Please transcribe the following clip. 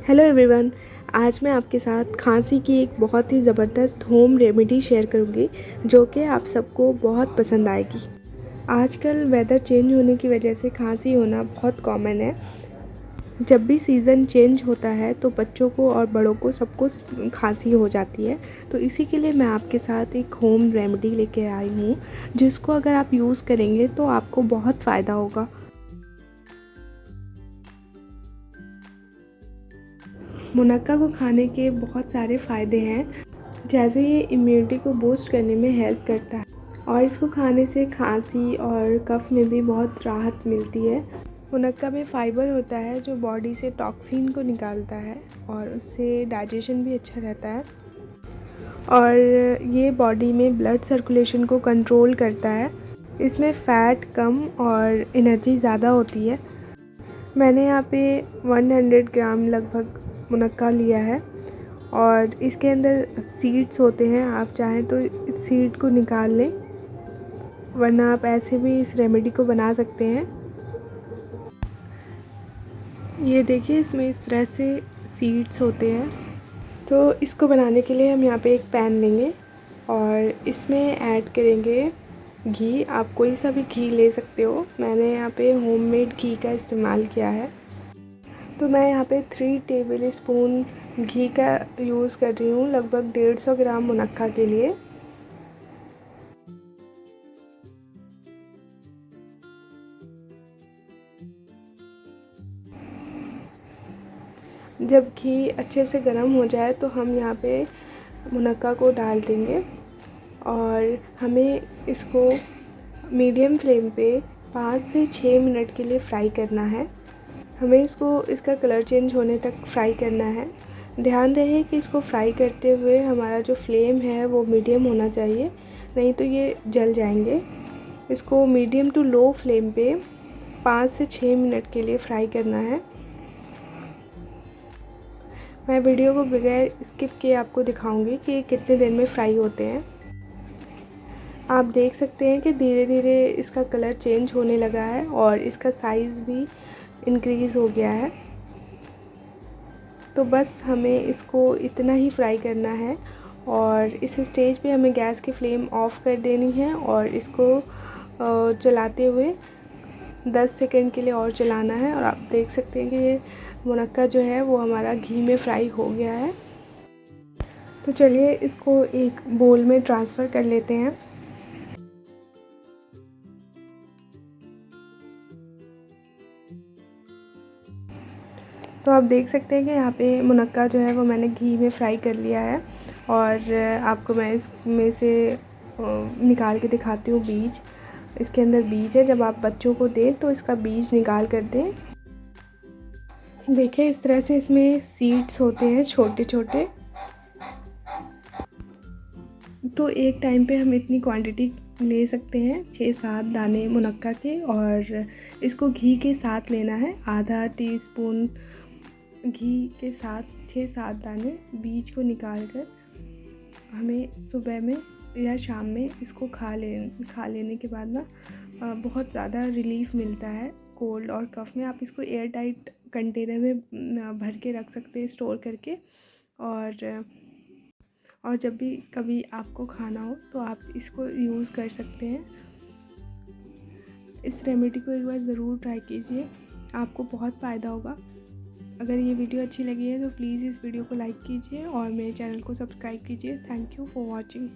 Hello everyone. आज मैं आपके साथ खांसी की एक बहुत ही ज़बरदस्त होम रेमेडी शेयर करूंगी जो कि आप सबको बहुत पसंद आएगी। आजकल वेदर चेंज होने की वजह से खांसी होना बहुत कॉमन है। जब भी सीज़न चेंज होता है तो बच्चों को और बड़ों को सबको खांसी हो जाती है। तो इसी के लिए मैं आपके साथ एक होम रेमेडी लेके आई हूँ जिसको अगर आप यूज़ करेंगे तो आपको बहुत फ़ायदा होगा। मुनक्का को खाने के बहुत सारे फ़ायदे हैं, जैसे ये इम्यूनिटी को बूस्ट करने में हेल्प करता है और इसको खाने से खांसी और कफ में भी बहुत राहत मिलती है। मुनक्का में फ़ाइबर होता है जो बॉडी से टॉक्सिन को निकालता है और उससे डाइजेशन भी अच्छा रहता है और ये बॉडी में ब्लड सर्कुलेशन को कंट्रोल करता है। इसमें फ़ैट कम और एनर्जी ज़्यादा होती है। मैंने यहाँ पे 100 ग्राम लगभग मुनक्का लिया है और इसके अंदर सीड्स होते हैं। आप चाहें तो इस सीड को निकाल लें, वरना आप ऐसे भी इस रेमेडी को बना सकते हैं। ये देखिए, इसमें इस तरह से सीड्स होते हैं। तो इसको बनाने के लिए हम यहाँ पे एक पैन लेंगे और इसमें ऐड करेंगे घी। आप कोई सा भी घी ले सकते हो, मैंने यहाँ पे होममेड घी का इस्तेमाल किया है। तो मैं यहाँ पे 3 टेबल स्पून घी का यूज़ कर रही हूँ, लगभग 150 ग्राम मुनक्का के लिए। जब घी अच्छे से गर्म हो जाए तो हम यहाँ पे मुनक्का को डाल देंगे और हमें इसको मीडियम फ्लेम पे 5 से 6 मिनट के लिए फ्राई करना है। हमें इसका कलर चेंज होने तक फ्राई करना है। ध्यान रहे कि इसको फ्राई करते हुए हमारा जो फ्लेम है वो मीडियम होना चाहिए, नहीं तो ये जल जाएंगे। इसको मीडियम टू लो फ्लेम पे 5 से 6 मिनट के लिए फ्राई करना है। मैं वीडियो को बगैर स्किप किए आपको दिखाऊंगी कि ये कितने देर में फ्राई होते हैं। आप देख सकते हैं कि धीरे धीरे इसका कलर चेंज होने लगा है और इसका साइज़ भी इंक्रीज़ हो गया है। तो बस हमें इसको इतना ही फ्राई करना है और इस स्टेज पे हमें गैस की फ्लेम ऑफ़ कर देनी है और इसको चलाते हुए 10 सेकंड के लिए और चलाना है। और आप देख सकते हैं कि ये मुनक्का जो है वो हमारा घी में फ्राई हो गया है। तो चलिए इसको एक बोल में ट्रांसफ़र कर लेते हैं। तो आप देख सकते हैं कि यहाँ पे मुनक्का जो है वो मैंने घी में फ्राई कर लिया है और आपको मैं इसमें से निकाल के दिखाती हूँ बीज। इसके अंदर बीज है, जब आप बच्चों को दें तो इसका बीज निकाल कर दें। देखिए, इस तरह से इसमें सीड्स होते हैं छोटे छोटे। तो एक टाइम पे हम इतनी क्वांटिटी ले सकते हैं, 6-7 दाने मुनक्का के, और इसको घी के साथ लेना है। आधा टीस्पून घी के साथ 6-7 दाने बीज को निकाल कर हमें सुबह में या शाम में इसको खा लेने के बाद ना बहुत ज़्यादा रिलीफ़ मिलता है कोल्ड और कफ़ में। आप इसको एयर टाइट कंटेनर में भर के रख सकते हैं स्टोर करके, और जब भी कभी आपको खाना हो तो आप इसको यूज़ कर सकते हैं। इस रेमेडी को एक बार ज़रूर ट्राई कीजिए, आपको बहुत फ़ायदा होगा। अगर ये वीडियो अच्छी लगी है तो प्लीज़ इस वीडियो को लाइक कीजिए और मेरे चैनल को सब्सक्राइब कीजिए। Thank you for watching.